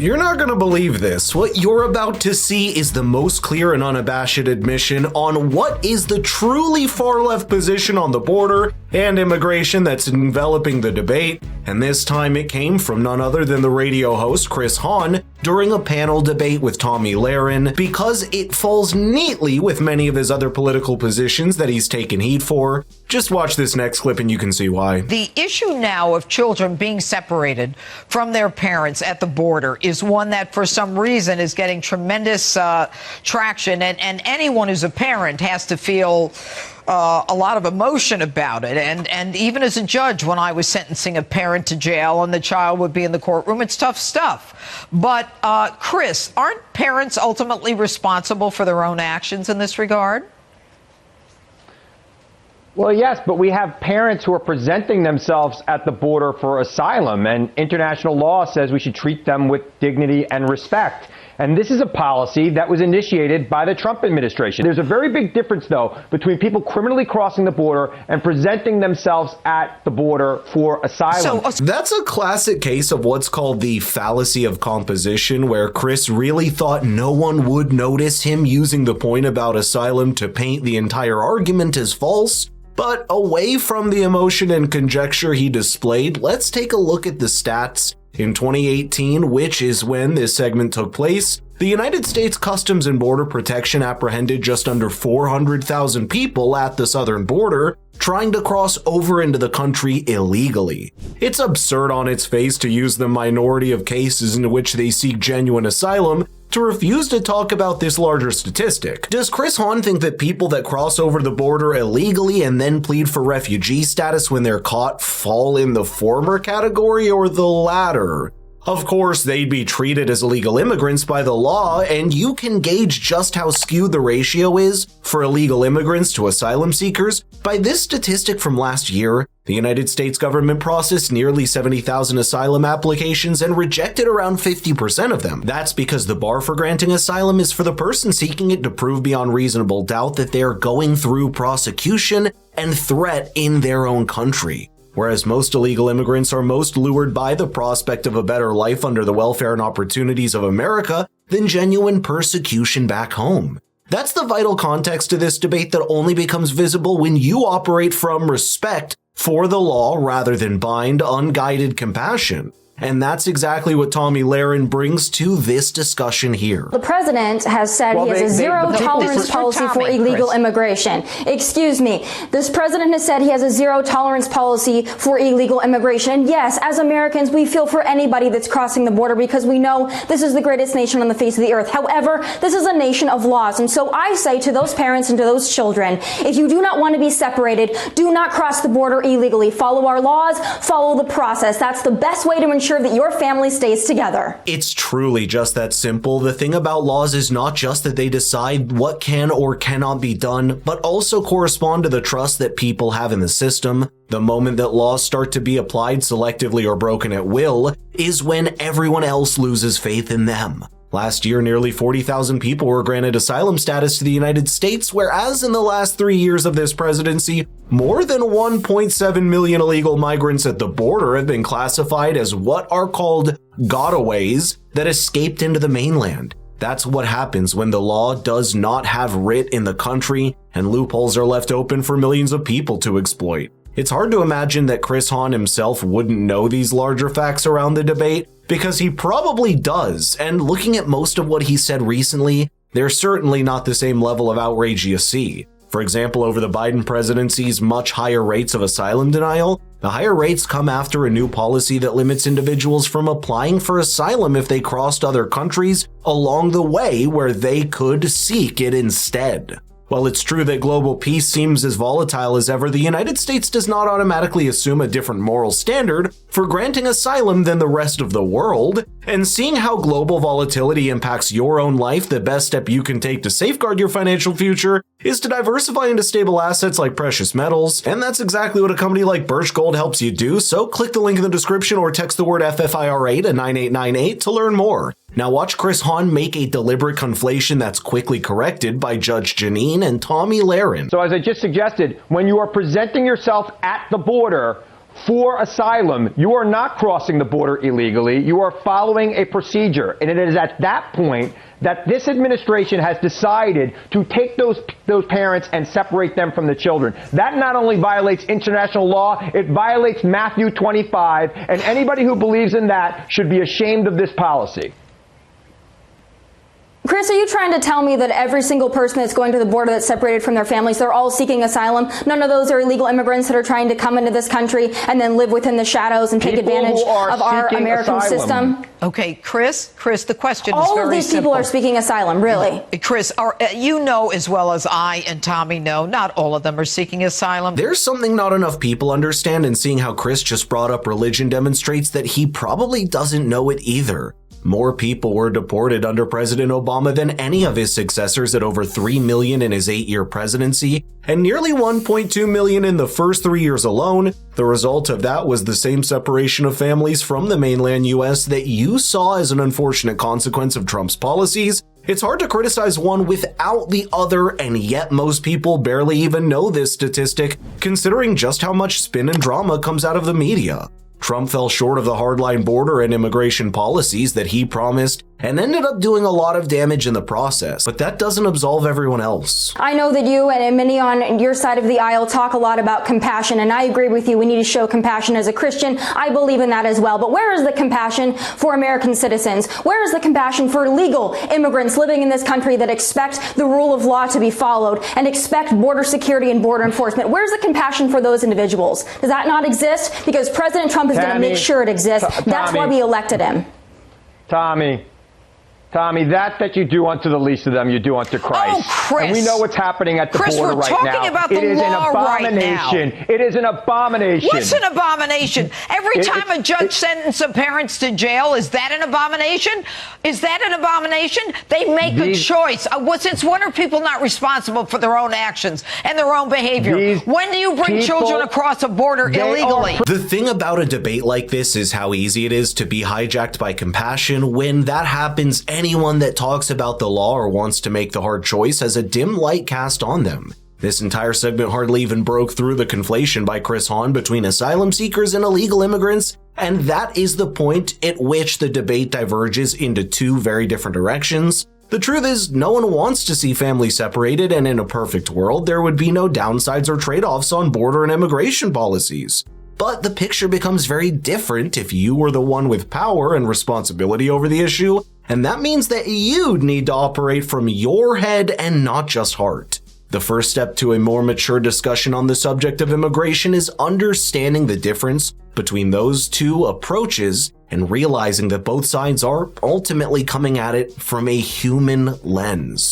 You're not gonna believe this. What you're about to see is the most clear and unabashed admission on what is the truly far-left position on the border and immigration that's enveloping the debate, and this time it came from none other than the radio host Chris Hahn during a panel debate with Tomi Lahren, because it falls neatly with many of his other political positions that he's taken heat for. Just watch this next clip and you can see why. The issue now of children being separated from their parents at the border is one that for some reason is getting tremendous traction, and anyone who's a parent has to feel a lot of emotion about it. And even as a judge, when I was sentencing a parent to jail and the child would be in the courtroom, it's tough stuff. But Chris, aren't parents ultimately responsible for their own actions in this regard? Well, yes, but we have parents who are presenting themselves at the border for asylum, and international law says we should treat them with dignity and respect. And this is a policy that was initiated by the Trump administration. There's a very big difference, though, between people criminally crossing the border and presenting themselves at the border for asylum. That's a classic case of what's called the fallacy of composition, where Chris really thought no one would notice him using the point about asylum to paint the entire argument as false. But away from the emotion and conjecture he displayed, let's take a look at the stats. In 2018, which is when this segment took place, the United States Customs and Border Protection apprehended just under 400,000 people at the southern border trying to cross over into the country illegally. It's absurd on its face to use the minority of cases in which they seek genuine asylum to refuse to talk about this larger statistic. Does Chris Hahn think that people that cross over the border illegally and then plead for refugee status when they're caught fall in the former category or the latter? Of course, they'd be treated as illegal immigrants by the law, and you can gauge just how skewed the ratio is for illegal immigrants to asylum seekers by this statistic from last year. The United States government processed nearly 70,000 asylum applications and rejected around 50% of them. That's because the bar for granting asylum is for the person seeking it to prove beyond reasonable doubt that they're going through prosecution and threat in their own country. Whereas most illegal immigrants are most lured by the prospect of a better life under the welfare and opportunities of America than genuine persecution back home. That's the vital context to this debate that only becomes visible when you operate from respect for the law rather than blind, unguided compassion. And that's exactly what Tomi Lahren brings to this discussion here. The president has said he has a zero tolerance policy for illegal immigration. Excuse me. This president has said he has a zero tolerance policy for illegal immigration. Yes, as Americans, we feel for anybody that's crossing the border because we know this is the greatest nation on the face of the earth. However, this is a nation of laws. And so I say to those parents and to those children, if you do not want to be separated, do not cross the border illegally. Follow our laws, follow the process. That's the best way to ensure that your family stays together. It's truly just that simple. The thing about laws is not just that they decide what can or cannot be done, but also correspond to the trust that people have in the system. The moment that laws start to be applied selectively or broken at will is when everyone else loses faith in them. Last year, nearly 40,000 people were granted asylum status to the United States, whereas in the last 3 years of this presidency, more than 1.7 million illegal migrants at the border have been classified as what are called gotaways that escaped into the mainland. That's what happens when the law does not have writ in the country and loopholes are left open for millions of people to exploit. It's hard to imagine that Chris Hahn himself wouldn't know these larger facts around the debate, because he probably does, and looking at most of what he said recently, they're certainly not the same level of outrage you see. For example, over the Biden presidency's much higher rates of asylum denial, the higher rates come after a new policy that limits individuals from applying for asylum if they crossed other countries along the way where they could seek it instead. While it's true that global peace seems as volatile as ever, the United States does not automatically assume a different moral standard for granting asylum than the rest of the world. And seeing how global volatility impacts your own life, the best step you can take to safeguard your financial future is to diversify into stable assets like precious metals. And that's exactly what a company like Birch Gold helps you do. So click the link in the description or text the word FFIRA to 9898 to learn more. Now watch Chris Hahn make a deliberate conflation that's quickly corrected by Judge Janine and Tomi Lahren. So as I just suggested, when you are presenting yourself at the border for asylum, you are not crossing the border illegally. You are following a procedure. And it is at that point that this administration has decided to take those parents and separate them from the children. That not only violates international law, it violates Matthew 25, and anybody who believes in that should be ashamed of this policy. Chris, are you trying to tell me that every single person that's going to the border that's separated from their families, they're all seeking asylum? None of those are illegal immigrants that are trying to come into this country and then live within the shadows and take advantage of our American system? Okay, Chris, the question is very simple. All of these people are seeking asylum, really. Chris, you know as well as I and Tommy know, not all of them are seeking asylum. There's something not enough people understand, and seeing how Chris just brought up religion demonstrates that he probably doesn't know it either. More people were deported under President Obama than any of his successors at over 3 million in his 8-year presidency, and nearly 1.2 million in the first 3 years alone. The result of that was the same separation of families from the mainland US that you saw as an unfortunate consequence of Trump's policies. It's hard to criticize one without the other, and yet most people barely even know this statistic, considering just how much spin and drama comes out of the media. Trump fell short of the hardline border and immigration policies that he promised and ended up doing a lot of damage in the process. But that doesn't absolve everyone else. I know that you and many on your side of the aisle talk a lot about compassion, and I agree with you. We need to show compassion as a Christian. I believe in that as well. But where is the compassion for American citizens? Where is the compassion for legal immigrants living in this country that expect the rule of law to be followed and expect border security and border enforcement? Where's the compassion for those individuals? Does that not exist? Because President Trump is going to make sure it exists. That's why we elected him. Tommy, that you do unto the least of them, you do unto Christ. Oh, Chris. And we know what's happening at the border right now. We're talking about the law right now. It is an abomination. What's an abomination? Every time a judge sentences parents to jail, is that an abomination? Is that an abomination? They make a choice. Since when are people not responsible for their own actions and their own behavior? When do you bring children across a border illegally? The thing about a debate like this is how easy it is to be hijacked by compassion. When that happens, anyone that talks about the law or wants to make the hard choice has a dim light cast on them. This entire segment hardly even broke through the conflation by Chris Hahn between asylum seekers and illegal immigrants, and that is the point at which the debate diverges into two very different directions. The truth is, no one wants to see families separated, and in a perfect world, there would be no downsides or trade-offs on border and immigration policies. But the picture becomes very different if you were the one with power and responsibility over the issue, and that means that you'd need to operate from your head and not just heart. The first step to a more mature discussion on the subject of immigration is understanding the difference between those two approaches and realizing that both sides are ultimately coming at it from a human lens.